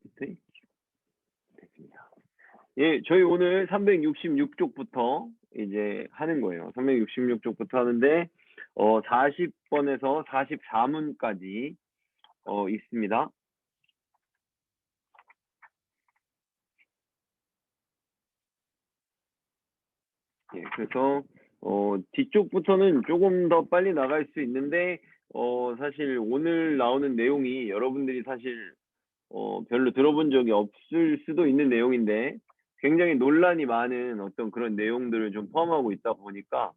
네, 됐습니다. 예, 저희 오늘 366쪽부터 이제 하는 거예요. 366쪽부터 하는데 40번에서 44문까지 있습니다. 예, 그래서 뒤쪽부터는 조금 더 빨리 나갈 수 있는데 사실 오늘 나오는 내용이 여러분들이 사실 별로 들어본 적이 없을 수도 있는 내용인데 굉장히 논란이 많은 어떤 그런 내용들을 좀 포함하고 있다 보니까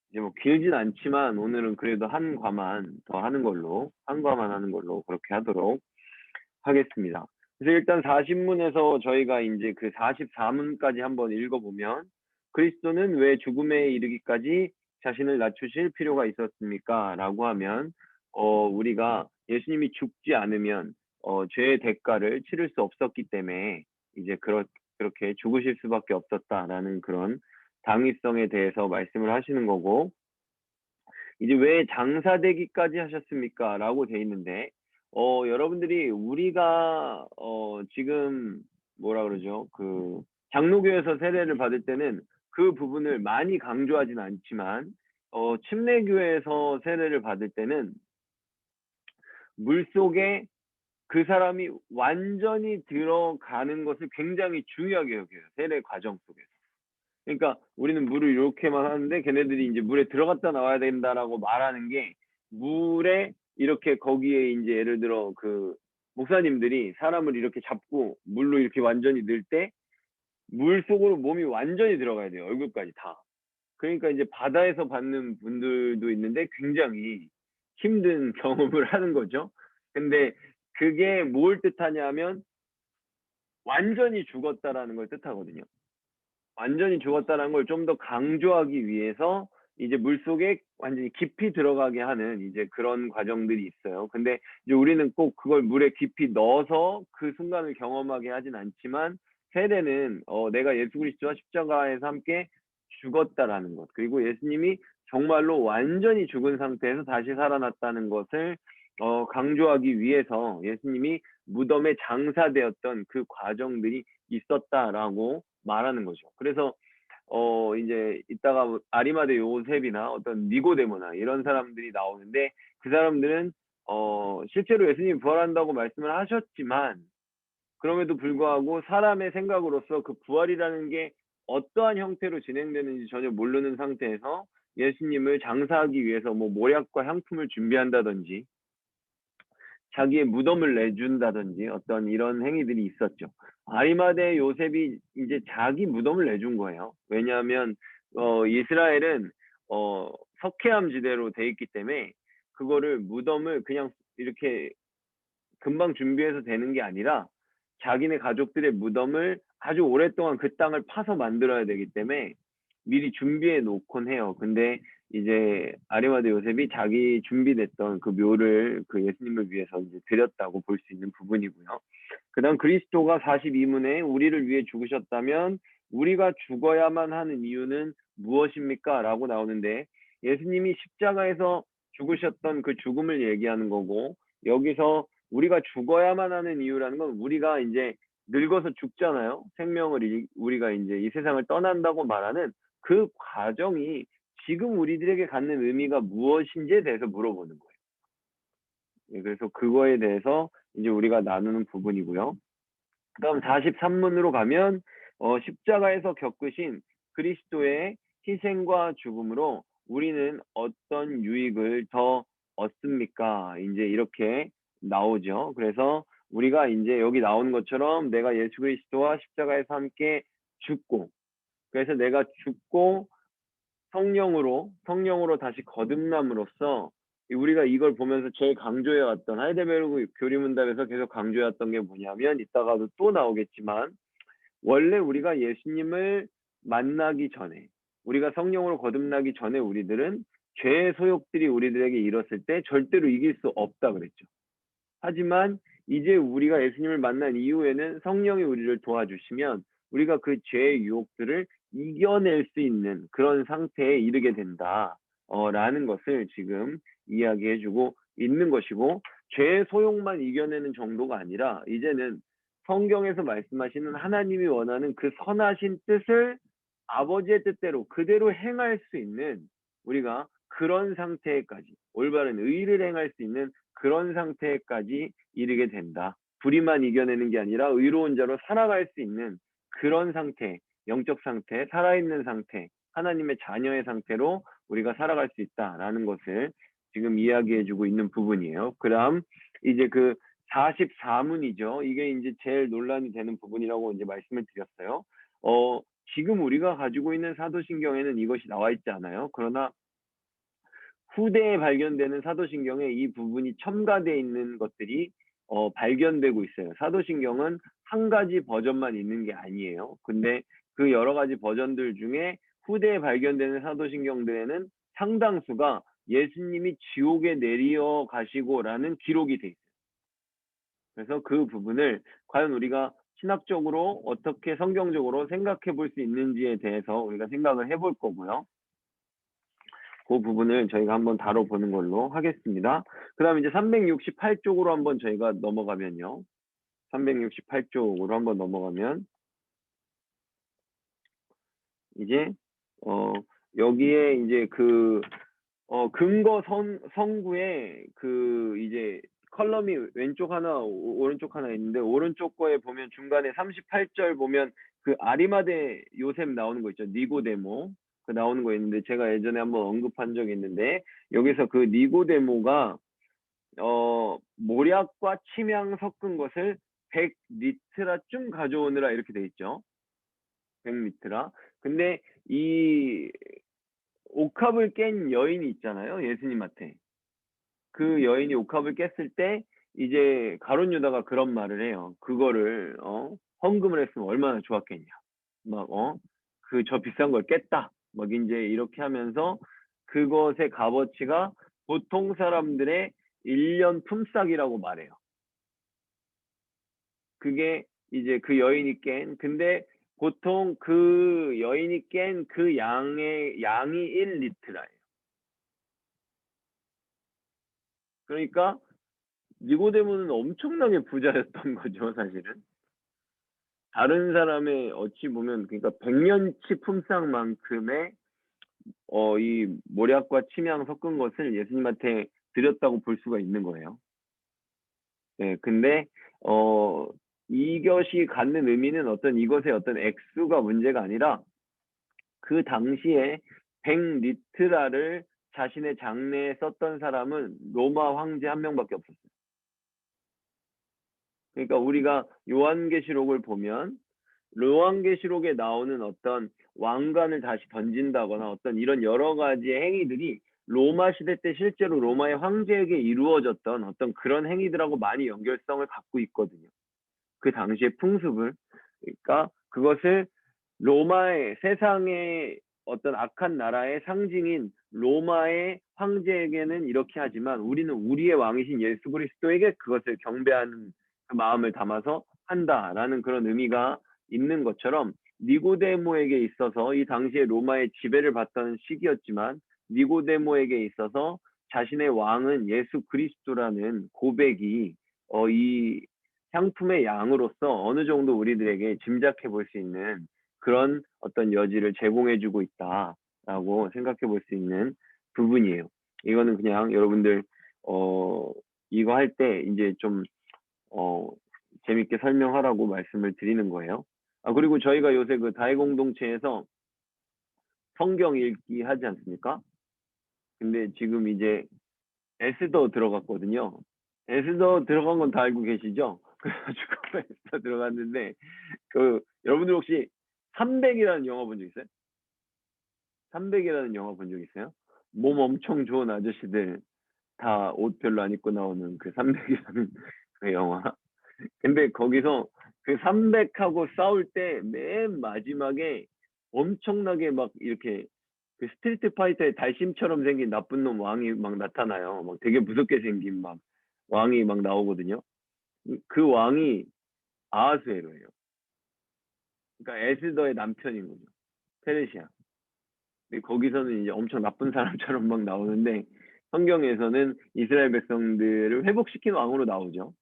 이제 뭐 길진 않지만 오늘은 그래도 한 과만 더 하는 걸로, 한 과만 하는 걸로 그렇게 하도록 하겠습니다. 그래서 일단 40문에서 저희가 이제 그 44문까지 한번 읽어보면 그리스도는 왜 죽음에 이르기까지 자신을 낮추실 필요가 있었습니까? 라고 하면 우리가 예수님이 죽지 않으면 죄의 대가를 치를 수 없었기 때문에 이제 그렇게 죽으실 수밖에 없었다라는 그런 당위성에 대해서 말씀을 하시는 거고, 이제 왜 장사되기까지 하셨습니까? 라고 돼 있는데, 여러분들이 우리가, 지금 뭐라 그러죠? 그, 장로교에서 세례를 받을 때는 그 부분을 많이 강조하진 않지만, 침례교에서 세례를 받을 때는 물 속에 그 사람이 완전히 들어가는 것을 굉장히 중요하게 여겨요. 세례 과정 속에서. 그러니까 우리는 물을 이렇게만 하는데 걔네들이 이제 물에 들어갔다 나와야 된다라고 말하는 게 물에 이렇게 거기에 이제 예를 들어 그 목사님들이 사람을 이렇게 잡고 물로 이렇게 완전히 넣을 때 물 속으로 몸이 완전히 들어가야 돼요. 얼굴까지 다. 그러니까 이제 바다에서 받는 분들도 있는데 굉장히 힘든 경험을 하는 거죠. 근데 그게 뭘 뜻하냐면 완전히 죽었다라는 걸 뜻하거든요. 완전히 죽었다는 걸 좀 더 강조하기 위해서 이제 물속에 완전히 깊이 들어가게 하는 이제 그런 과정들이 있어요. 근데 이제 우리는 꼭 그걸 물에 깊이 넣어서 그 순간을 경험하게 하진 않지만 세례는 내가 예수 그리스도와 십자가에서 함께 죽었다라는 것, 그리고 예수님이 정말로 완전히 죽은 상태에서 다시 살아났다는 것을 강조하기 위해서 예수님이 무덤에 장사되었던 그 과정들이 있었다라고 말하는 거죠. 그래서 이제 이따가 아리마대 요셉이나 어떤 니고데모나 이런 사람들이 나오는데 그 사람들은 실제로 예수님이 부활한다고 말씀을 하셨지만 그럼에도 불구하고 사람의 생각으로서 그 부활이라는 게 어떠한 형태로 진행되는지 전혀 모르는 상태에서 예수님을 장사하기 위해서 뭐 모략과 향품을 준비한다든지 자기의 무덤을 내준다든지 어떤 이런 행위들이 있었죠. 아리마대 요셉이 이제 자기 무덤을 내준 거예요. 왜냐하면 이스라엘은 석회암 지대로 돼 있기 때문에 그거를 무덤을 그냥 이렇게 금방 준비해서 되는 게 아니라 자기네 가족들의 무덤을 아주 오랫동안 그 땅을 파서 만들어야 되기 때문에 미리 준비해 놓곤 해요. 근데 이제 아리마대 요셉이 자기 준비됐던 그 묘를 그 예수님을 위해서 이제 드렸다고 볼 수 있는 부분이고요. 그다음 그리스도가 42문에 우리를 위해 죽으셨다면 우리가 죽어야만 하는 이유는 무엇입니까? 라고 나오는데 예수님이 십자가에서 죽으셨던 그 죽음을 얘기하는 거고 여기서 우리가 죽어야만 하는 이유라는 건 우리가 이제 늙어서 죽잖아요. 생명을 우리가 이제 이 세상을 떠난다고 말하는 그 과정이 지금 우리들에게 갖는 의미가 무엇인지에 대해서 물어보는 거예요. 예, 그래서 그거에 대해서 이제 우리가 나누는 부분이고요. 그다음 43문으로 가면 십자가에서 겪으신 그리스도의 희생과 죽음으로 우리는 어떤 유익을 더 얻습니까? 이제 이렇게 나오죠. 그래서 우리가 이제 여기 나오는 것처럼 내가 예수 그리스도와 십자가에서 함께 죽고 그래서 내가 죽고 성령으로 다시 거듭남으로써 우리가 이걸 보면서 제일 강조해왔던 하이델베르그 교리문답에서 계속 강조해왔던 게 뭐냐면 이따가도 또 나오겠지만 원래 우리가 예수님을 만나기 전에 우리가 성령으로 거듭나기 전에 우리들은 죄의 소욕들이 우리들에게 일었을 때 절대로 이길 수 없다 그랬죠. 하지만 이제 우리가 예수님을 만난 이후에는 성령이 우리를 도와주시면 우리가 그 죄의 유혹들을 이겨낼 수 있는 그런 상태에 이르게 된다. 라는 것을 지금 이야기해주고 있는 것이고 죄의 소욕만 이겨내는 정도가 아니라 이제는 성경에서 말씀하시는 하나님이 원하는 그 선하신 뜻을 아버지의 뜻대로 그대로 행할 수 있는 우리가 그런 상태까지 올바른 의를 행할 수 있는 그런 상태까지 이르게 된다. 불의만 이겨내는 게 아니라 의로운 자로 살아갈 수 있는 그런 상태, 영적 상태, 살아있는 상태, 하나님의 자녀의 상태로 우리가 살아갈 수 있다라는 것을 지금 이야기해주고 있는 부분이에요. 그다음 이제 그 44문이죠. 이게 이제 제일 논란이 되는 부분이라고 이제 말씀을 드렸어요. 지금 우리가 가지고 있는 사도신경에는 이것이 나와 있지 않아요. 그러나 후대에 발견되는 사도신경에 이 부분이 첨가되어 있는 것들이 발견되고 있어요. 사도신경은 한 가지 버전만 있는 게 아니에요. 근데 그 여러 가지 버전들 중에 후대에 발견되는 사도신경들에는 상당수가 예수님이 지옥에 내려 가시고라는 기록이 돼 있어요. 그래서 그 부분을 과연 우리가 신학적으로 어떻게 성경적으로 생각해 볼 수 있는지에 대해서 우리가 생각을 해볼 거고요. 그 부분을 저희가 한번 다뤄보는 걸로 하겠습니다. 그 다음에 이제 368쪽으로 한번 저희가 넘어가면요. 368쪽으로 한번 넘어가면 이제 여기에 이제 그 근거 성구에 그 이제 컬럼이 왼쪽 하나 오른쪽 하나 있는데 오른쪽 거에 보면 중간에 38절 보면 그 아리마대 요셉 나오는 거 있죠. 니고데모 그 나오는 거 있는데 제가 예전에 한번 언급한 적이 있는데 여기서 그 니고데모가 모략과 침향 섞은 것을 100리트라쯤 가져오느라 이렇게 돼 있죠. 100리트라. 근데 이 옥합을 깬 여인이 있잖아요. 예수님한테. 그 여인이 옥합을 깼을 때 이제 가룟 유다가 그런 말을 해요. 그거를 헌금을 했으면 얼마나 좋았겠냐. 막 그 저 비싼 걸 깼다. 막 이제 이렇게 하면서 그것의 값어치가 보통 사람들의 1년 품삯이라고 말해요. 그게 이제 그 여인이 근데 보통 그 여인이 깬 그 양이 1리트라예요. 그러니까 니고데모는 엄청나게 부자였던 거죠, 사실은. 다른 사람의 어찌 보면 그러니까 100년치 품삯만큼의 이 모략과 침향 섞은 것을 예수님한테 드렸다고 볼 수가 있는 거예요. 네, 근데 이것이 갖는 의미는 이것의 어떤 액수가 문제가 아니라 그 당시에 100리트라를 자신의 장래에 썼던 사람은 로마 황제 한 명밖에 없었어요. 그러니까 우리가 요한계시록을 보면 요한계시록에 나오는 어떤 왕관을 다시 던진다거나 어떤 이런 여러 가지의 행위들이 로마 시대 때 실제로 로마의 황제에게 이루어졌던 어떤 그런 행위들하고 많이 연결성을 갖고 있거든요. 그 당시의 풍습을. 그러니까 그것을 로마의 세상의 어떤 악한 나라의 상징인 로마의 황제에게는 이렇게 하지만 우리는 우리의 왕이신 예수 그리스도에게 그것을 경배하는 그 마음을 담아서 한다라는 그런 의미가 있는 것처럼 니고데모에게 있어서 이 당시에 로마의 지배를 받던 시기였지만 니고데모에게 있어서 자신의 왕은 예수 그리스도라는 고백이 이 향품의 양으로서 어느 정도 우리들에게 짐작해 볼 수 있는 그런 어떤 여지를 제공해주고 있다라고 생각해 볼 수 있는 부분이에요. 이거는 그냥 여러분들 이거 할 때 이제 좀 재밌게 설명하라고 말씀을 드리는 거예요. 그리고 저희가 요새 그 다해 공동체에서 성경 읽기 하지 않습니까? 근데 지금 이제 에스더 들어갔거든요. 에스더 들어간 건 다 알고 계시죠? 그래가지고 에스더 들어갔는데 여러분들 혹시 300이라는 영화 본 적 있어요? 300이라는 영화 본 적 있어요? 몸 엄청 좋은 아저씨들 다 옷 별로 안 입고 나오는 그 300이라는 그 영화. 근데 거기서 그 300하고 싸울 때 맨 마지막에 엄청나게 막 이렇게 그 스트리트 파이터의 달심처럼 생긴 나쁜 놈 왕이 막 나타나요. 막 되게 무섭게 생긴 막 왕이 막 나오거든요. 그 왕이 아하수에로예요. 그러니까 에스더의 남편인 거죠. 페르시아. 근데 거기서는 이제 엄청 나쁜 사람처럼 막 나오는데 성경에서는 이스라엘 백성들을 회복시킨 왕으로 나오죠.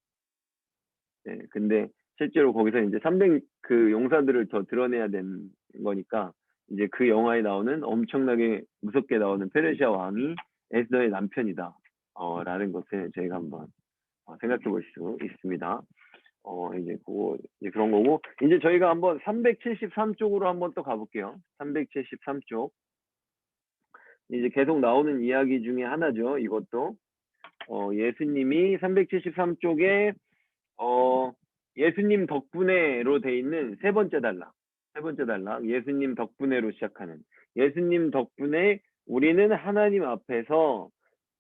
네, 근데 실제로 거기서 이제 300 그 용사들을 더 드러내야 되는 거니까 이제 그 영화에 나오는 엄청나게 무섭게 나오는 페르시아 왕이 에스더의 남편이다. 라는 것을 저희가 한번 생각해 볼 수 있습니다. 이제 그거 이제 그런 거고 이제 저희가 한번 373쪽으로 한번 또 가볼게요. 373쪽. 이제 계속 나오는 이야기 중에 하나죠. 이것도 예수님이 373쪽에 예수님 덕분에로 돼 있는 세 번째 단락. 세 번째 단락. 예수님 덕분에로 시작하는. 예수님 덕분에 우리는 하나님 앞에서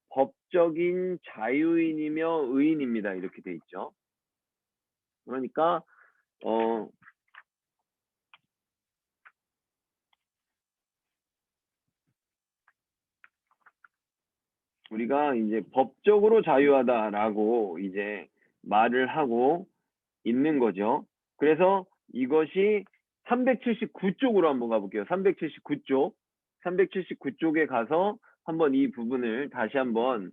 법적인 자유인이며 의인입니다. 이렇게 돼 있죠. 그러니까 우리가 이제 법적으로 자유하다라고 이제 말을 하고 있는 거죠. 그래서 이것이 379쪽으로 한번 가볼게요. 379쪽. 379쪽에 가서 한번 이 부분을 다시 한번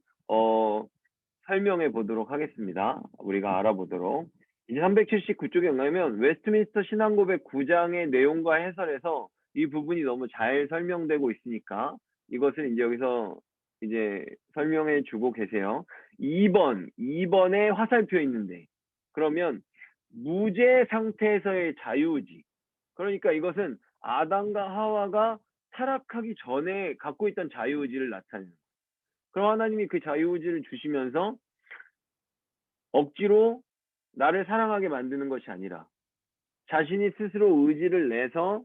설명해 보도록 하겠습니다. 우리가 알아보도록. 이제 379쪽에 뭐냐면 웨스트민스터 신앙고백 9장의 내용과 해설에서 이 부분이 너무 잘 설명되고 있으니까 이것을 이제 여기서 이제 설명해 주고 계세요. 2번에 화살표 있는데 그러면 무죄 상태에서의 자유의지. 그러니까 이것은 아담과 하와가 타락하기 전에 갖고 있던 자유의지를 나타내는. 그럼 하나님이 그 자유의지를 주시면서 억지로 나를 사랑하게 만드는 것이 아니라 자신이 스스로 의지를 내서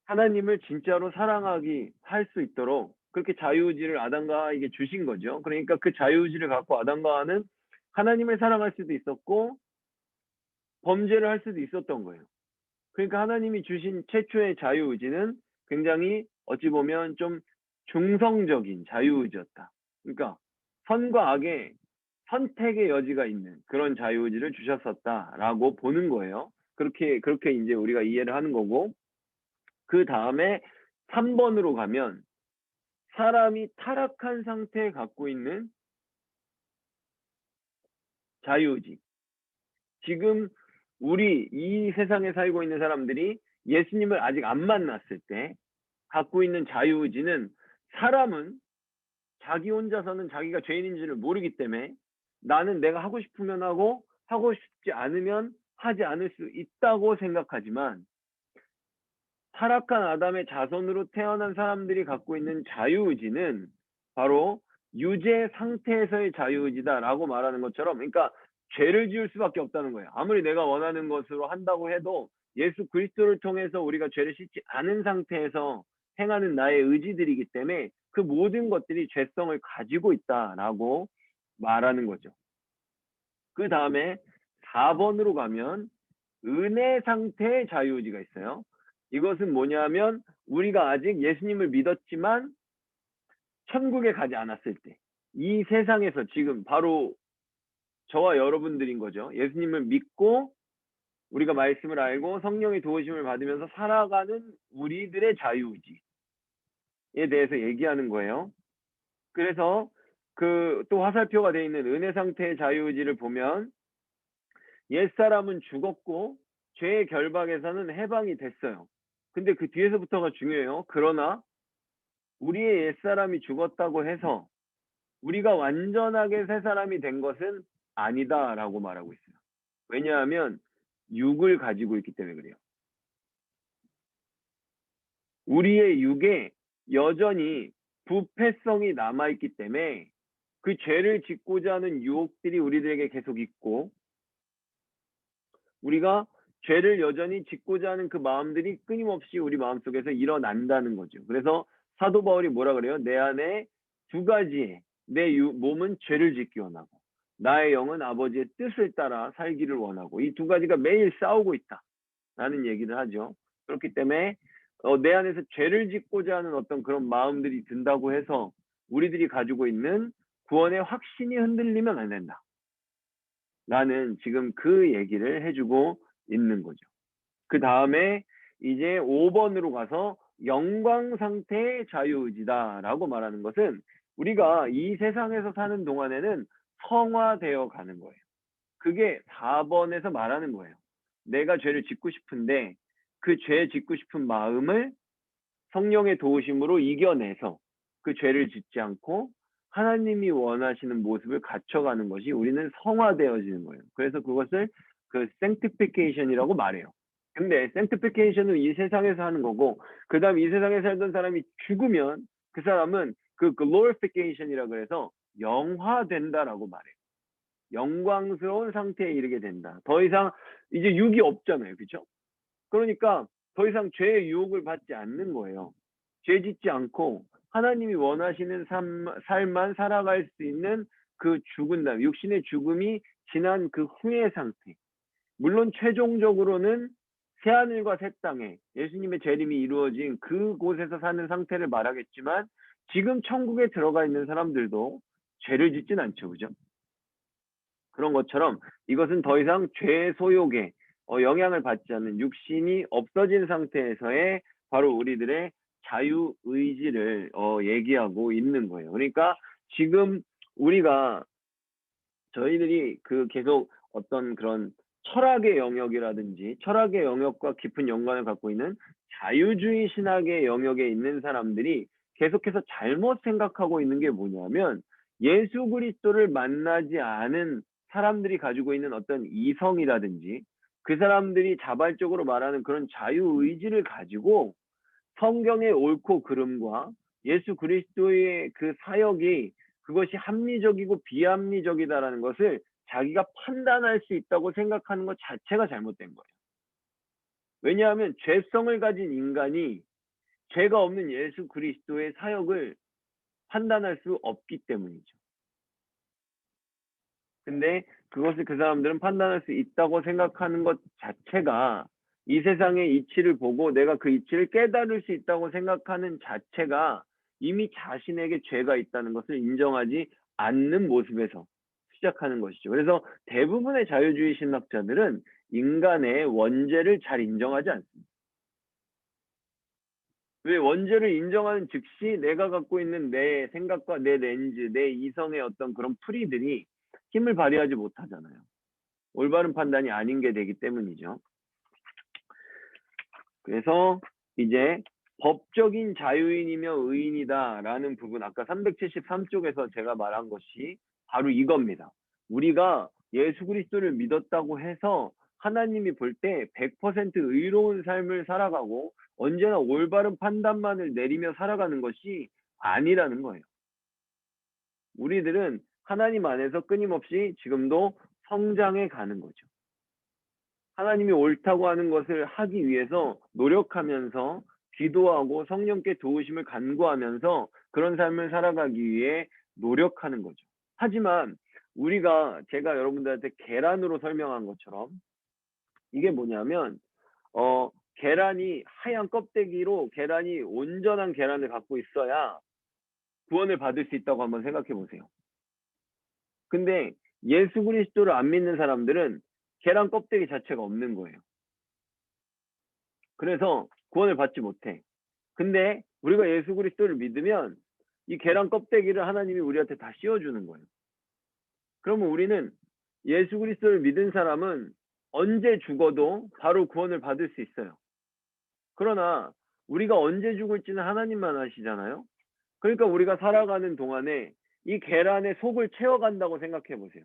하나님을 진짜로 사랑하기 할 수 있도록 그렇게 자유의지를 아담과 하와에게 주신 거죠. 그러니까 그 자유의지를 갖고 아담과 하와는 하나님을 사랑할 수도 있었고 범죄를 할 수도 있었던 거예요. 그러니까 하나님이 주신 최초의 자유의지는 굉장히 어찌 보면 좀 중성적인 자유의지였다. 그러니까 선과 악의 선택의 여지가 있는 그런 자유의지를 주셨었다라고 보는 거예요. 그렇게 이제 우리가 이해를 하는 거고 그 다음에 3번으로 가면 사람이 타락한 상태에 갖고 있는 자유의지. 지금 우리 이 세상에 살고 있는 사람들이 예수님을 아직 안 만났을 때 갖고 있는 자유의지는 사람은 자기 혼자서는 자기가 죄인인지를 모르기 때문에 나는 내가 하고 싶으면 하고 하고 싶지 않으면 하지 않을 수 있다고 생각하지만 타락한 아담의 자손으로 태어난 사람들이 갖고 있는 자유의지는 바로 유죄 상태에서의 자유의지다라고 말하는 것처럼 그러니까 죄를 지을 수밖에 없다는 거예요. 아무리 내가 원하는 것으로 한다고 해도 예수 그리스도를 통해서 우리가 죄를 씻지 않은 상태에서 행하는 나의 의지들이기 때문에 그 모든 것들이 죄성을 가지고 있다라고 말하는 거죠. 그 다음에 4번으로 가면 은혜 상태의 자유의지가 있어요. 이것은 뭐냐면 우리가 아직 예수님을 믿었지만 천국에 가지 않았을 때 이 세상에서 지금 바로 저와 여러분들인 거죠. 예수님을 믿고 우리가 말씀을 알고 성령의 도우심을 받으면서 살아가는 우리들의 자유의지에 대해서 얘기하는 거예요. 그래서 그 또 화살표가 되어 있는 은혜 상태의 자유의지를 보면 옛사람은 죽었고 죄의 결박에서는 해방이 됐어요. 근데 그 뒤에서부터가 중요해요. 그러나 우리의 옛사람이 죽었다고 해서 우리가 완전하게 새 사람이 된 것은 아니다라고 말하고 있어요. 왜냐하면 육을 가지고 있기 때문에 그래요. 우리의 육에 여전히 부패성이 남아있기 때문에 그 죄를 짓고자 하는 유혹들이 우리들에게 계속 있고 우리가 죄를 여전히 짓고자 하는 그 마음들이 끊임없이 우리 마음속에서 일어난다는 거죠. 그래서 사도 바울이 뭐라 그래요? 내 안에 두 가지의 내 몸은 죄를 짓기 원하고 나의 영은 아버지의 뜻을 따라 살기를 원하고 이 두 가지가 매일 싸우고 있다 라는 얘기를 하죠. 그렇기 때문에 내 안에서 죄를 짓고자 하는 어떤 그런 마음들이 든다고 해서 우리들이 가지고 있는 구원의 확신이 흔들리면 안 된다. 라는 지금 그 얘기를 해주고 있는 거죠. 그 다음에 이제 5번으로 가서 영광 상태의 자유의지다라고 말하는 것은 우리가 이 세상에서 사는 동안에는 성화되어 가는 거예요. 그게 4번에서 말하는 거예요. 내가 죄를 짓고 싶은데 그 죄 짓고 싶은 마음을 성령의 도우심으로 이겨내서 그 죄를 짓지 않고 하나님이 원하시는 모습을 갖춰가는 것이 우리는 성화되어지는 거예요. 그래서 그것을 그 sanctification이라고 말해요. 근데 sanctification은 이 세상에서 하는 거고, 그 다음 이 세상에 살던 사람이 죽으면 그 사람은 그 glorification이라고 해서 영화된다라고 말해요. 영광스러운 상태에 이르게 된다. 더 이상 이제 육이 없잖아요. 그렇죠? 그러니까 더 이상 죄의 유혹을 받지 않는 거예요. 죄 짓지 않고 하나님이 원하시는 삶만 살아갈 수 있는 그 죽은 다음, 육신의 죽음이 지난 그 후의 상태. 물론 최종적으로는 새하늘과 새 땅에 예수님의 재림이 이루어진 그곳에서 사는 상태를 말하겠지만, 지금 천국에 들어가 있는 사람들도 죄를 짓진 않죠. 그죠? 그런 것처럼 이것은 더 이상 죄의 소욕에 영향을 받지 않는 육신이 없어진 상태에서의 바로 우리들의 자유의지를 얘기하고 있는 거예요. 그러니까 지금 우리가 저희들이 그 계속 어떤 그런 철학의 영역이라든지 철학의 영역과 깊은 연관을 갖고 있는 자유주의 신학의 영역에 있는 사람들이 계속해서 잘못 생각하고 있는 게 뭐냐면, 예수 그리스도를 만나지 않은 사람들이 가지고 있는 어떤 이성이라든지 그 사람들이 자발적으로 말하는 그런 자유의지를 가지고 성경의 옳고 그름과 예수 그리스도의 그 사역이 그것이 합리적이고 비합리적이다라는 것을 자기가 판단할 수 있다고 생각하는 것 자체가 잘못된 거예요. 왜냐하면 죄성을 가진 인간이 죄가 없는 예수 그리스도의 사역을 판단할 수 없기 때문이죠. 근데 그것을 그 사람들은 판단할 수 있다고 생각하는 것 자체가, 이 세상의 이치를 보고 내가 그 이치를 깨달을 수 있다고 생각하는 자체가 이미 자신에게 죄가 있다는 것을 인정하지 않는 모습에서 시작하는 것이죠. 그래서 대부분의 자유주의 신학자들은 인간의 원죄를 잘 인정하지 않습니다. 왜? 원죄를 인정하는 즉시 내가 갖고 있는 내 생각과 내 렌즈, 내 이성의 어떤 그런 풀이들이 힘을 발휘하지 못하잖아요. 올바른 판단이 아닌 게 되기 때문이죠. 그래서 이제 법적인 자유인이며 의인이다라는 부분, 아까 373쪽에서 제가 말한 것이 바로 이겁니다. 우리가 예수 그리스도를 믿었다고 해서 하나님이 볼 때 100% 의로운 삶을 살아가고 언제나 올바른 판단만을 내리며 살아가는 것이 아니라는 거예요. 우리들은 하나님 안에서 끊임없이 지금도 성장해 가는 거죠. 하나님이 옳다고 하는 것을 하기 위해서 노력하면서 기도하고 성령께 도우심을 간구하면서 그런 삶을 살아가기 위해 노력하는 거죠. 하지만 우리가, 제가 여러분들한테 계란으로 설명한 것처럼 이게 뭐냐면, 계란이 하얀 껍데기로 계란이 온전한 계란을 갖고 있어야 구원을 받을 수 있다고 한번 생각해 보세요. 근데 예수 그리스도를 안 믿는 사람들은 계란 껍데기 자체가 없는 거예요. 그래서 구원을 받지 못해. 근데 우리가 예수 그리스도를 믿으면 이 계란 껍데기를 하나님이 우리한테 다 씌워주는 거예요. 그러면 우리는, 예수 그리스도를 믿은 사람은 언제 죽어도 바로 구원을 받을 수 있어요. 그러나 우리가 언제 죽을지는 하나님만 아시잖아요. 그러니까 우리가 살아가는 동안에 이 계란의 속을 채워간다고 생각해 보세요.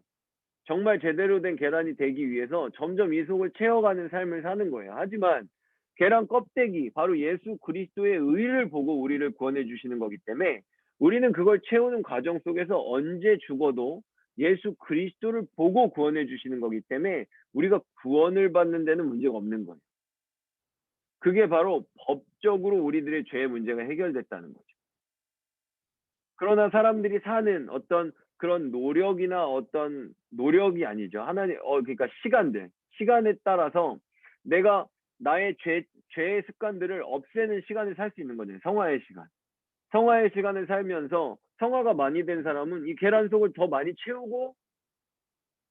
정말 제대로 된 계란이 되기 위해서 점점 이 속을 채워가는 삶을 사는 거예요. 하지만 계란 껍데기, 바로 예수 그리스도의 의를 보고 우리를 구원해 주시는 거기 때문에 우리는 그걸 채우는 과정 속에서 언제 죽어도 예수 그리스도를 보고 구원해 주시는 거기 때문에 우리가 구원을 받는 데는 문제가 없는 거예요. 그게 바로 법적으로 우리들의 죄의 문제가 해결됐다는 거죠. 그러나 사람들이 사는 어떤 그런 노력이나 어떤 노력이 아니죠. 하나님, 그러니까 시간에 따라서 내가 나의 죄의 습관들을 없애는 시간을 살 수 있는 거죠. 성화의 시간. 성화의 시간을 살면서 성화가 많이 된 사람은 이 계란 속을 더 많이 채우고,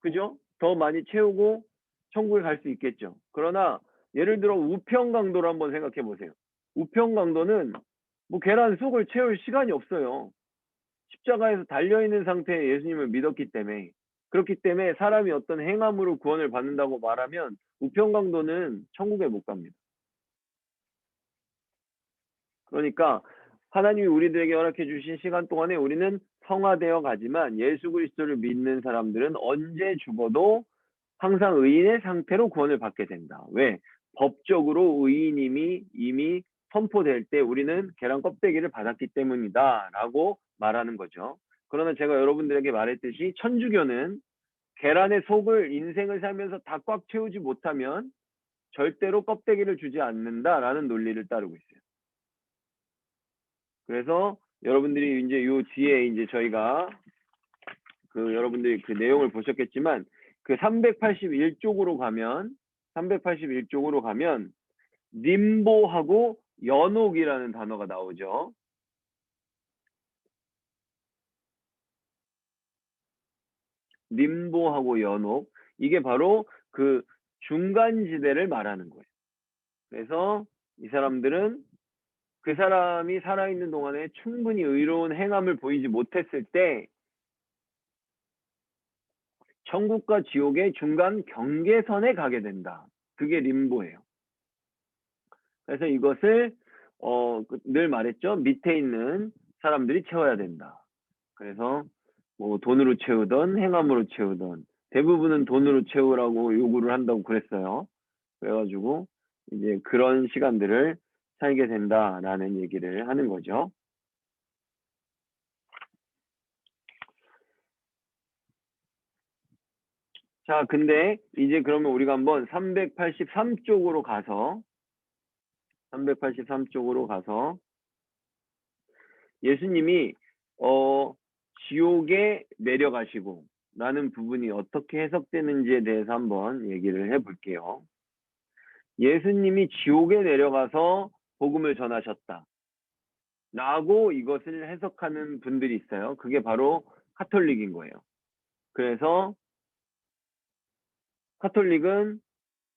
그죠? 더 많이 채우고 천국에 갈 수 있겠죠. 그러나 예를 들어 우평강도를 한번 생각해 보세요. 우평강도는 뭐 계란 속을 채울 시간이 없어요. 십자가에서 달려있는 상태에 예수님을 믿었기 때문에. 그렇기 때문에 사람이 어떤 행함으로 구원을 받는다고 말하면 우편강도는 천국에 못 갑니다. 그러니까 하나님이 우리들에게 허락해 주신 시간 동안에 우리는 성화되어 가지만 예수 그리스도를 믿는 사람들은 언제 죽어도 항상 의인의 상태로 구원을 받게 된다. 왜? 법적으로 의인임이 이미 선포될 때 우리는 계란 껍데기를 받았기 때문이다 라고 말하는 거죠. 그러나 제가 여러분들에게 말했듯이 천주교는 계란의 속을 인생을 살면서 다 꽉 채우지 못하면 절대로 껍데기를 주지 않는다라는 논리를 따르고 있어요. 그래서 여러분들이 이제 요 뒤에 이제 저희가 여러분들이 그 내용을 보셨겠지만 그 381쪽으로 가면 님보하고 연옥이라는 단어가 나오죠. 님보하고 연옥. 이게 바로 그 중간지대를 말하는 거예요. 그래서 이 사람들은 그 사람이 살아있는 동안에 충분히 의로운 행함을 보이지 못했을 때 천국과 지옥의 중간 경계선에 가게 된다. 그게 림보예요. 그래서 이것을 늘 말했죠. 밑에 있는 사람들이 채워야 된다. 그래서 뭐 돈으로 채우던 행함으로 채우던 대부분은 돈으로 채우라고 요구를 한다고 그랬어요. 그래가지고 이제 그런 시간들을 살게 된다라는 얘기를 하는 거죠. 자, 근데 이제 그러면 우리가 한번 383쪽으로 가서 예수님이 지옥에 내려가시고 라는 부분이 어떻게 해석되는지에 대해서 한번 얘기를 해볼게요. 예수님이 지옥에 내려가서 복음을 전하셨다 라고 이것을 해석하는 분들이 있어요. 그게 바로 카톨릭인 거예요. 그래서 카톨릭은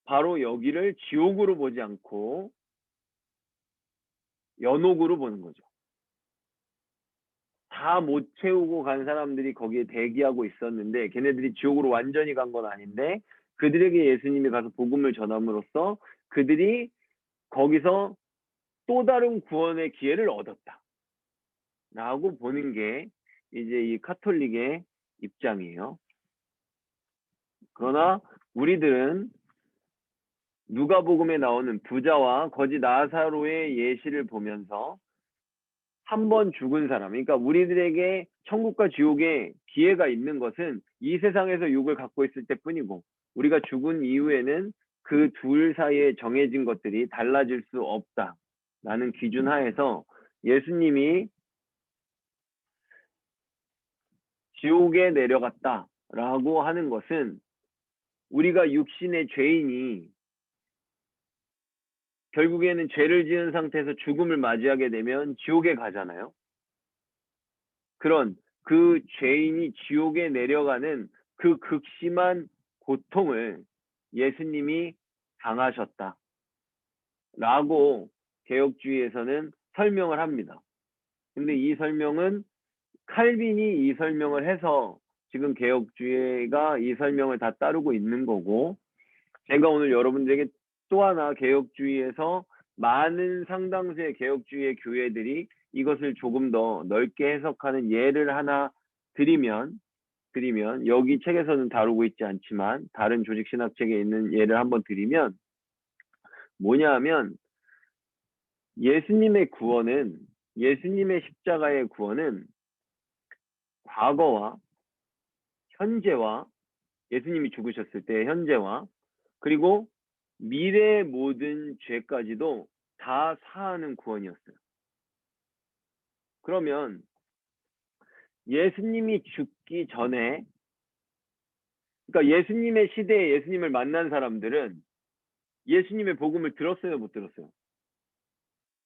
바로 여기를 지옥으로 보지 않고 연옥으로 보는 거죠. 다 못 채우고 간 사람들이 거기에 대기하고 있었는데 걔네들이 지옥으로 완전히 간 건 아닌데 그들에게 예수님이 가서 복음을 전함으로써 그들이 거기서 또 다른 구원의 기회를 얻었다 라고 보는 게 이제 이 카톨릭의 입장이에요. 그러나 우리들은 누가복음에 나오는 부자와 거지 나사로의 예시를 보면서 한 번 죽은 사람, 그러니까 우리들에게 천국과 지옥의 기회가 있는 것은 이 세상에서 육을 갖고 있을 때뿐이고 우리가 죽은 이후에는 그 둘 사이에 정해진 것들이 달라질 수 없다라는 기준 하에서 예수님이 지옥에 내려갔다라고 하는 것은 우리가 육신의 죄인이 결국에는 죄를 지은 상태에서 죽음을 맞이하게 되면 지옥에 가잖아요. 그런 그 죄인이 지옥에 내려가는 그 극심한 고통을 예수님이 당하셨다 라고 개혁주의에서는 설명을 합니다. 근데 이 설명은 칼빈이 이 설명을 해서 지금 개혁주의가 이 설명을 다 따르고 있는 거고, 제가 오늘 여러분들에게 또 하나 개혁주의에서 많은 상당수의 개혁주의의 교회들이 이것을 조금 더 넓게 해석하는 예를 하나 드리면 여기 책에서는 다루고 있지 않지만 다른 조직신학책에 있는 예를 한번 드리면 뭐냐 하면 예수님의 십자가의 구원은 과거와 현재와 예수님이 죽으셨을 때 현재와 그리고 미래의 모든 죄까지도 다 사하는 구원이었어요. 그러면 예수님이 죽기 전에, 그러니까 예수님의 시대에 예수님을 만난 사람들은 예수님의 복음을 들었어요, 못 들었어요?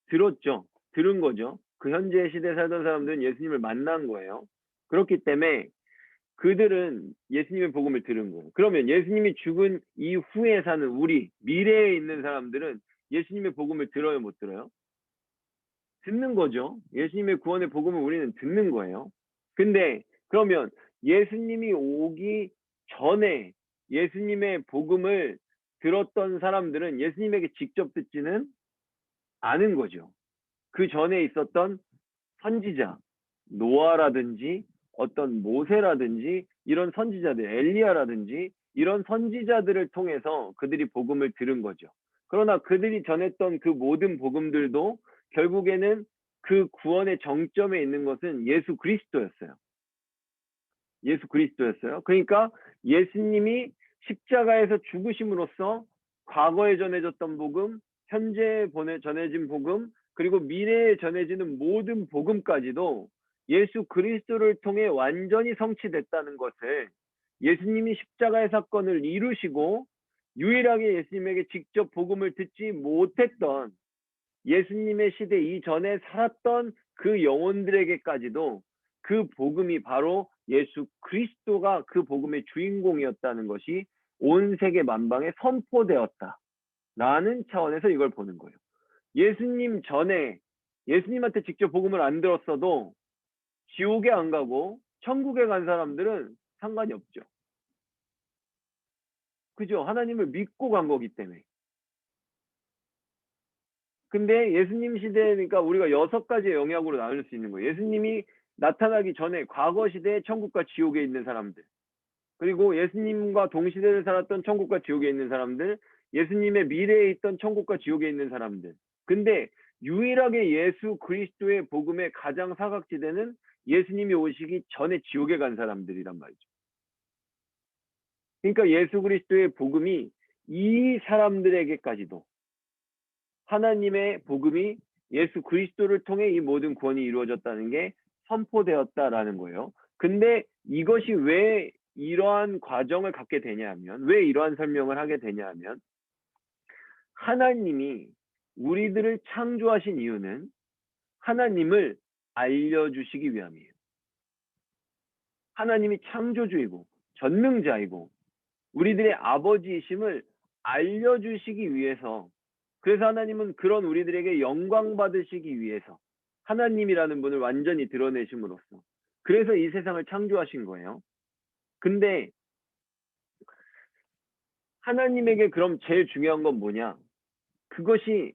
들었죠. 들은 거죠. 그 현재 시대에 살던 사람들은 예수님을 만난 거예요. 그렇기 때문에 그들은 예수님의 복음을 들은 거예요. 그러면 예수님이 죽은 이후에 사는 우리, 미래에 있는 사람들은 예수님의 복음을 들어요, 못 들어요? 듣는 거죠. 예수님의 구원의 복음을 우리는 듣는 거예요. 근데 그러면 예수님이 오기 전에 예수님의 복음을 들었던 사람들은 예수님에게 직접 듣지는 않은 거죠. 그 전에 있었던 선지자, 노아라든지 어떤 모세라든지 이런 선지자들, 엘리야라든지 이런 선지자들을 통해서 그들이 복음을 들은 거죠. 그러나 그들이 전했던 그 모든 복음들도 결국에는 그 구원의 정점에 있는 것은 예수 그리스도였어요. 예수 그리스도였어요. 그러니까 예수님이 십자가에서 죽으심으로써 과거에 전해졌던 복음, 현재 전해진 복음, 그리고 미래에 전해지는 모든 복음까지도 예수 그리스도를 통해 완전히 성취됐다는 것을 예수님이 십자가의 사건을 이루시고 유일하게 예수님에게 직접 복음을 듣지 못했던 예수님의 시대 이전에 살았던 그 영혼들에게까지도 그 복음이 바로 예수 그리스도가 그 복음의 주인공이었다는 것이 온 세계 만방에 선포되었다. 라는 차원에서 이걸 보는 거예요. 예수님 전에 예수님한테 직접 복음을 안 들었어도 지옥에 안 가고 천국에 간 사람들은 상관이 없죠. 그죠? 하나님을 믿고 간 거기 때문에. 근데 예수님 시대니까 우리가 6가지의 영역으로 나눌 수 있는 거예요. 예수님이 나타나기 전에 과거 시대에 천국과 지옥에 있는 사람들, 그리고 예수님과 동시대를 살았던 천국과 지옥에 있는 사람들, 예수님의 미래에 있던 천국과 지옥에 있는 사람들. 근데 유일하게 예수 그리스도의 복음의 가장 사각지대는 예수님이 오시기 전에 지옥에 간 사람들이란 말이죠. 그러니까 예수 그리스도의 복음이 이 사람들에게까지도 하나님의 복음이 예수 그리스도를 통해 이 모든 구원이 이루어졌다는 게 선포되었다라는 거예요. 근데 이것이 왜 이러한 과정을 갖게 되냐면, 왜 이러한 설명을 하게 되냐면, 하나님이 우리들을 창조하신 이유는 하나님을 알려주시기 위함이에요. 하나님이 창조주이고 전능자이고 우리들의 아버지이심을 알려주시기 위해서, 그래서 하나님은 그런 우리들에게 영광 받으시기 위해서 하나님이라는 분을 완전히 드러내심으로써 그래서 이 세상을 창조하신 거예요. 근데 하나님에게 그럼 제일 중요한 건 뭐냐? 그것이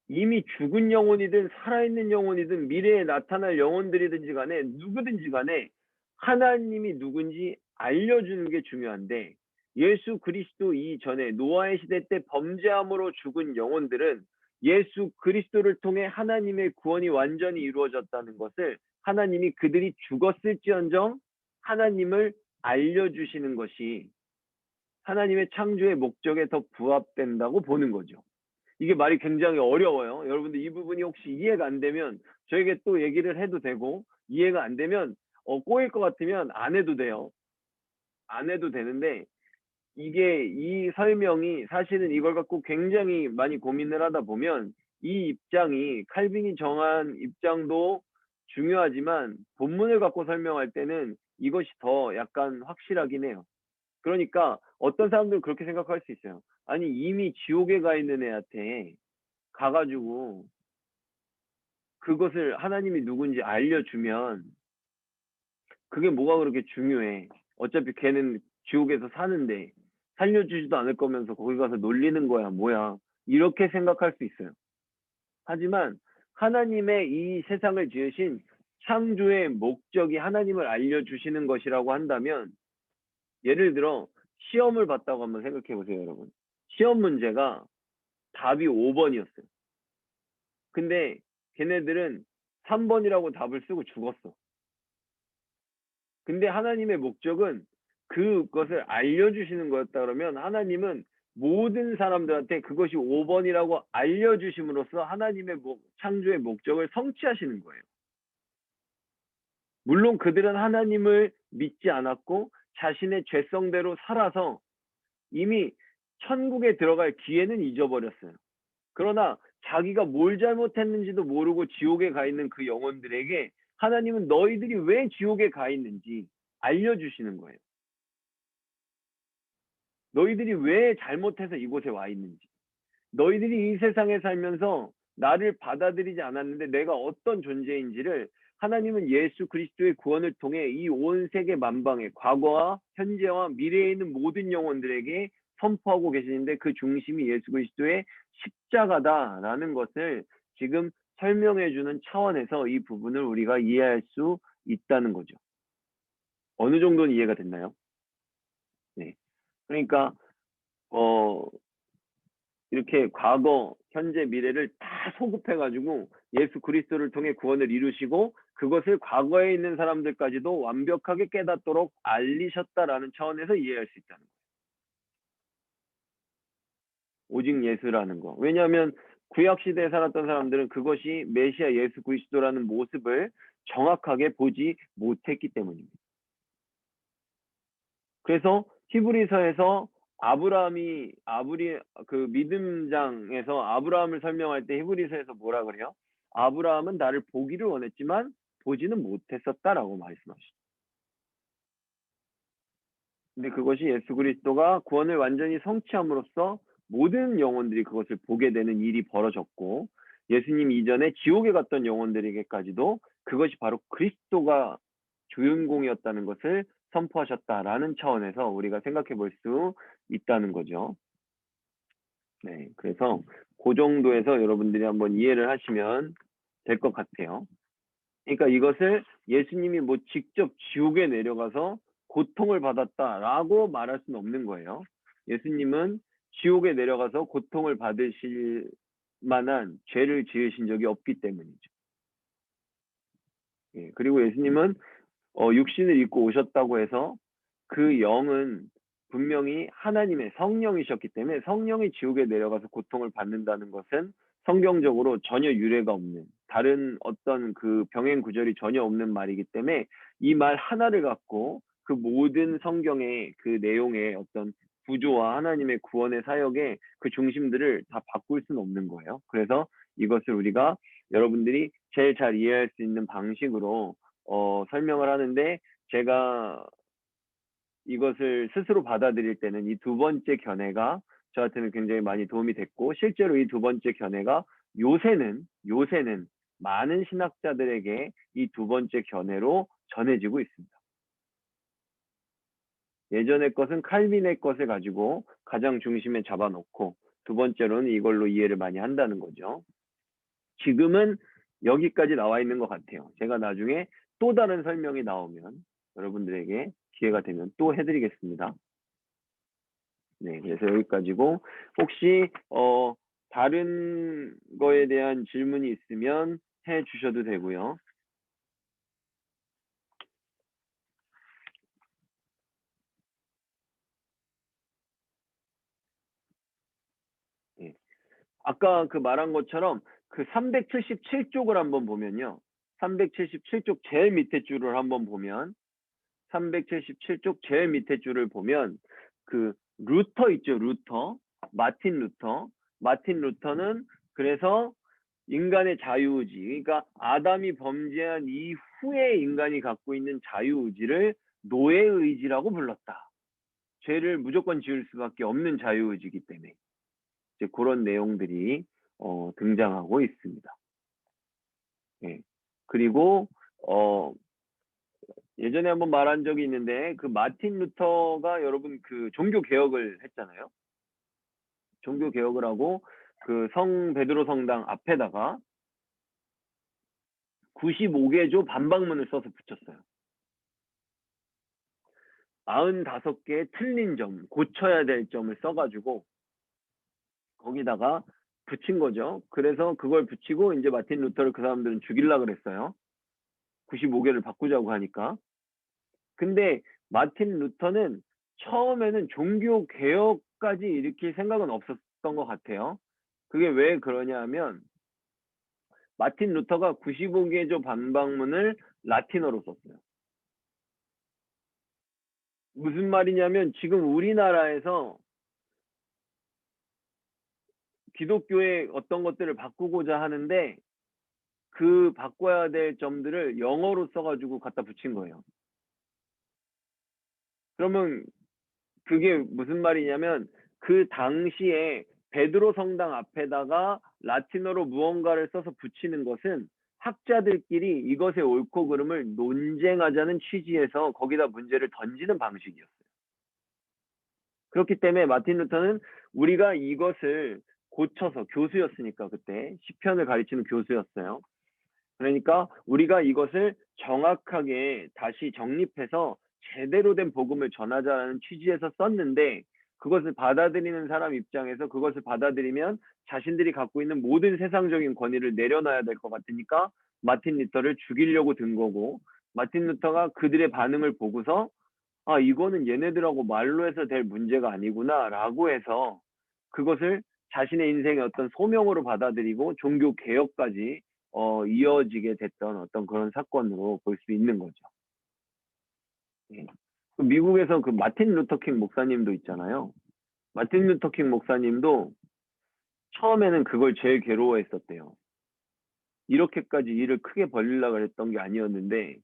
이미 죽은 영혼이든 살아있는 영혼이든 미래에 나타날 영혼들이든지 간에 누구든지 간에 하나님이 누군지 알려주는 게 중요한데, 예수 그리스도 이전에 노아의 시대 때 범죄함으로 죽은 영혼들은 예수 그리스도를 통해 하나님의 구원이 완전히 이루어졌다는 것을 하나님이 그들이 죽었을지언정 하나님을 알려주시는 것이 하나님의 창조의 목적에 더 부합된다고 보는 거죠. 이게 말이 굉장히 어려워요. 여러분들 이 부분이 혹시 이해가 안 되면 저에게 또 얘기를 해도 되고, 이해가 안 되면 꼬일 것 같으면 안 해도 돼요. 안 해도 되는데, 이게 이 설명이 사실은 이걸 갖고 굉장히 많이 고민을 하다 보면 이 입장이 칼빈이 정한 입장도 중요하지만 본문을 갖고 설명할 때는 이것이 더 약간 확실하긴 해요. 그러니까 어떤 사람들은 그렇게 생각할 수 있어요. 아니 이미 지옥에 가 있는 애한테 가가지고 그것을 하나님이 누군지 알려주면 그게 뭐가 그렇게 중요해. 어차피 걔는 지옥에서 사는데 살려주지도 않을 거면서 거기 가서 놀리는 거야 뭐야. 이렇게 생각할 수 있어요. 하지만 하나님의 이 세상을 지으신 창조의 목적이 하나님을 알려주시는 것이라고 한다면, 예를 들어 시험을 봤다고 한번 생각해 보세요 여러분. 시험 문제가 답이 5번이었어요. 근데 걔네들은 3번이라고 답을 쓰고 죽었어. 근데 하나님의 목적은 그것을 알려주시는 거였다 그러면 하나님은 모든 사람들한테 그것이 5번이라고 알려주심으로써 하나님의 창조의 목적을 성취하시는 거예요. 물론 그들은 하나님을 믿지 않았고 자신의 죄성대로 살아서 이미 천국에 들어갈 기회는 잊어버렸어요. 그러나 자기가 뭘 잘못했는지도 모르고 지옥에 가 있는 그 영혼들에게 하나님은 너희들이 왜 지옥에 가 있는지 알려주시는 거예요. 너희들이 왜 잘못해서 이곳에 와 있는지, 너희들이 이 세상에 살면서 나를 받아들이지 않았는데 내가 어떤 존재인지를 하나님은 예수 그리스도의 구원을 통해 이 온 세계 만방에 과거와 현재와 미래에 있는 모든 영혼들에게 선포하고 계시는데 그 중심이 예수 그리스도의 십자가다라는 것을 지금 설명해 주는 차원에서 이 부분을 우리가 이해할 수 있다는 거죠. 어느 정도는 이해가 됐나요? 네. 그러니까 어 이렇게 과거, 현재, 미래를 다 소급해 가지고 예수 그리스도를 통해 구원을 이루시고 그것을 과거에 있는 사람들까지도 완벽하게 깨닫도록 알리셨다라는 차원에서 이해할 수 있다는 거예요. 오직 예수라는 거. 왜냐하면 구약 시대에 살았던 사람들은 그것이 메시아 예수 그리스도라는 모습을 정확하게 보지 못했기 때문입니다. 그래서 히브리서에서 그 믿음장에서 아브라함을 설명할 때 히브리서에서 뭐라 그래요? 아브라함은 나를 보기를 원했지만 보지는 못했었다라고 말씀하시죠. 근데 그것이 예수 그리스도가 구원을 완전히 성취함으로써 모든 영혼들이 그것을 보게 되는 일이 벌어졌고, 예수님 이전에 지옥에 갔던 영혼들에게까지도 그것이 바로 그리스도가 주인공이었다는 것을 선포하셨다라는 차원에서 우리가 생각해 볼 수 있다는 거죠. 네, 그래서 그 정도에서 여러분들이 한번 이해를 하시면 될 것 같아요. 그러니까 이것을 예수님이 뭐 직접 지옥에 내려가서 고통을 받았다라고 말할 수는 없는 거예요. 예수님은 지옥에 내려가서 고통을 받으실 만한 죄를 지으신 적이 없기 때문이죠. 예, 그리고 예수님은 육신을 입고 오셨다고 해서 그 영은 분명히 하나님의 성령이셨기 때문에 성령이 지옥에 내려가서 고통을 받는다는 것은 성경적으로 전혀 유래가 없는, 다른 어떤 그 병행 구절이 전혀 없는 말이기 때문에 이 말 하나를 갖고 그 모든 성경의 그 내용의 어떤 구조와 하나님의 구원의 사역의 그 중심들을 다 바꿀 수는 없는 거예요. 그래서 이것을 우리가 여러분들이 제일 잘 이해할 수 있는 방식으로 설명을 하는데, 제가 이것을 스스로 받아들일 때는 이 두 번째 견해가 저한테는 굉장히 많이 도움이 됐고, 실제로 이 두 번째 견해가 요새는 많은 신학자들에게 이 두 번째 견해로 전해지고 있습니다. 예전의 것은 칼빈의 것을 가지고 가장 중심에 잡아놓고 두 번째로는 이걸로 이해를 많이 한다는 거죠. 지금은 여기까지 나와 있는 것 같아요. 제가 나중에 또 다른 설명이 나오면 여러분들에게 기회가 되면 또 해드리겠습니다. 네, 그래서 여기까지고, 혹시 다른 거에 대한 질문이 있으면 해 주셔도 되고요. 네. 아까 그 말한 것처럼 그 377쪽을 한번 보면요. 377쪽 제일 밑에 줄을 한번 보면 377쪽 제일 밑에 줄을 보면 그 루터 있죠, 루터. 마틴 루터는 그래서 인간의 자유의지, 그러니까 아담이 범죄한 이후에 인간이 갖고 있는 자유의지를 노예의지라고 불렀다. 죄를 무조건 지을 수밖에 없는 자유의지이기 때문에 이제 그런 내용들이 등장하고 있습니다. 예. 그리고 예전에 한번 말한 적이 있는데, 그 마틴 루터가 여러분 그 종교 개혁을 했잖아요. 종교 개혁을 하고 그 성 베드로 성당 앞에다가 95개조 반박문을 써서 붙였어요. 95개의 틀린 점, 고쳐야 될 점을 써가지고 거기다가 붙인 거죠. 그래서 그걸 붙이고 이제 마틴 루터를 그 사람들은 죽이려고 그랬어요. 95개를 바꾸자고 하니까. 근데 마틴 루터는 처음에는 종교 개혁까지 일으킬 생각은 없었던 것 같아요. 그게 왜 그러냐 하면 마틴 루터가 95개조 반박문을 라틴어로 썼어요. 무슨 말이냐면 지금 우리나라에서 기독교의 어떤 것들을 바꾸고자 하는데 그 바꿔야 될 점들을 영어로 써가지고 갖다 붙인 거예요. 그러면 그게 무슨 말이냐면 그 당시에 베드로 성당 앞에다가 라틴어로 무언가를 써서 붙이는 것은 학자들끼리 이것의 옳고 그름을 논쟁하자는 취지에서 거기다 문제를 던지는 방식이었어요. 그렇기 때문에 마틴 루터는 우리가 이것을 고쳐서, 교수였으니까 그때 시편을 가르치는 교수였어요. 그러니까 우리가 이것을 정확하게 다시 정립해서 제대로 된 복음을 전하자는 취지에서 썼는데, 그것을 받아들이는 사람 입장에서 그것을 받아들이면 자신들이 갖고 있는 모든 세상적인 권위를 내려놔야 될 것 같으니까 마틴 루터를 죽이려고 든 거고, 마틴 루터가 그들의 반응을 보고서 아, 이거는 얘네들하고 말로 해서 될 문제가 아니구나 라고 해서 그것을 자신의 인생의 어떤 소명으로 받아들이고 종교 개혁까지 이어지게 됐던 어떤 그런 사건으로 볼 수 있는 거죠. 예. 미국에서 그 마틴 루터킹 목사님도 있잖아요. 마틴 루터킹 목사님도 처음에는 그걸 제일 괴로워했었대요. 이렇게까지 일을 크게 벌리려고 했던 게 아니었는데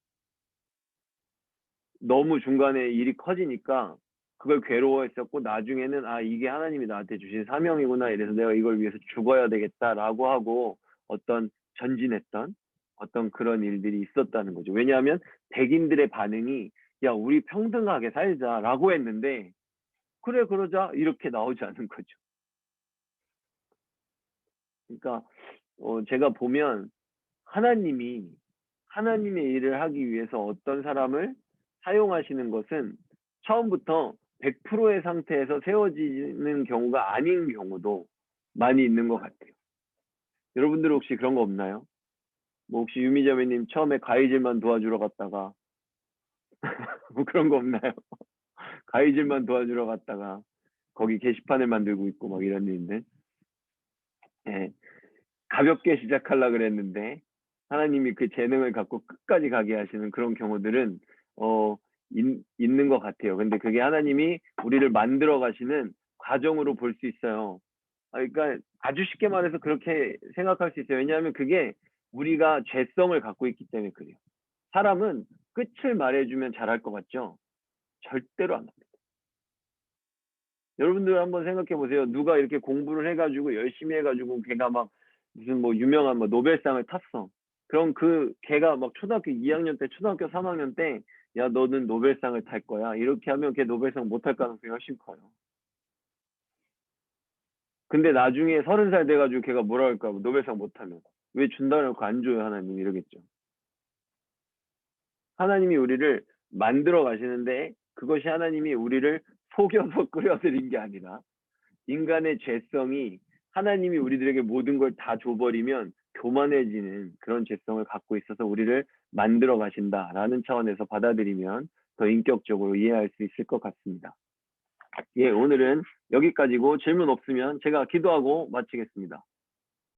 너무 중간에 일이 커지니까 그걸 괴로워했었고, 나중에는 아, 이게 하나님이 나한테 주신 사명이구나, 이래서 내가 이걸 위해서 죽어야 되겠다라고 하고 어떤 전진했던 어떤 그런 일들이 있었다는 거죠. 왜냐하면 백인들의 반응이 야, 우리 평등하게 살자라고 했는데 그래 그러자 이렇게 나오지 않은 거죠. 그러니까 제가 보면 하나님이 하나님의 일을 하기 위해서 어떤 사람을 사용하시는 것은 처음부터 100%의 상태에서 세워지는 경우가 아닌 경우도 많이 있는 것 같아요. 여러분들 혹시 그런 거 없나요? 뭐 혹시 유미자매님 처음에 가위질만 도와주러 갔다가 뭐 그런 거 없나요? 가위질만 도와주러 갔다가 거기 게시판을 만들고 있고 막 이런 일인데, 예, 가볍게 시작하려고 그랬는데 하나님이 그 재능을 갖고 끝까지 가게 하시는 그런 경우들은 어 있는 것 같아요. 근데 그게 하나님이 우리를 만들어 가시는 과정으로 볼 수 있어요. 그러니까 아주 쉽게 말해서 그렇게 생각할 수 있어요. 왜냐하면 그게 우리가 죄성을 갖고 있기 때문에 그래요. 사람은 끝을 말해주면 잘할 것 같죠? 절대로 안 합니다. 여러분들 한번 생각해 보세요. 누가 이렇게 공부를 해가지고 열심히 해가지고 걔가 막 무슨 뭐 유명한 뭐 노벨상을 탔어. 그럼 그 걔가 막 초등학교 2학년 때, 초등학교 3학년 때, 야 너는 노벨상을 탈 거야, 이렇게 하면 걔 노벨상 못 탈 가능성이 훨씬 커요. 근데 나중에 30살 돼가지고 걔가 뭐라 할까, 노벨상 못 타면 왜 준다고 해놓고 안 줘요 하나님, 이러겠죠. 하나님이 우리를 만들어 가시는데 그것이 하나님이 우리를 속여서 끌어들인 게 아니라 인간의 죄성이 하나님이 우리들에게 모든 걸 다 줘버리면 교만해지는 그런 죄성을 갖고 있어서 우리를 만들어 가신다라는 차원에서 받아들이면 더 인격적으로 이해할 수 있을 것 같습니다. 예, 오늘은 여기까지고 질문 없으면 제가 기도하고 마치겠습니다.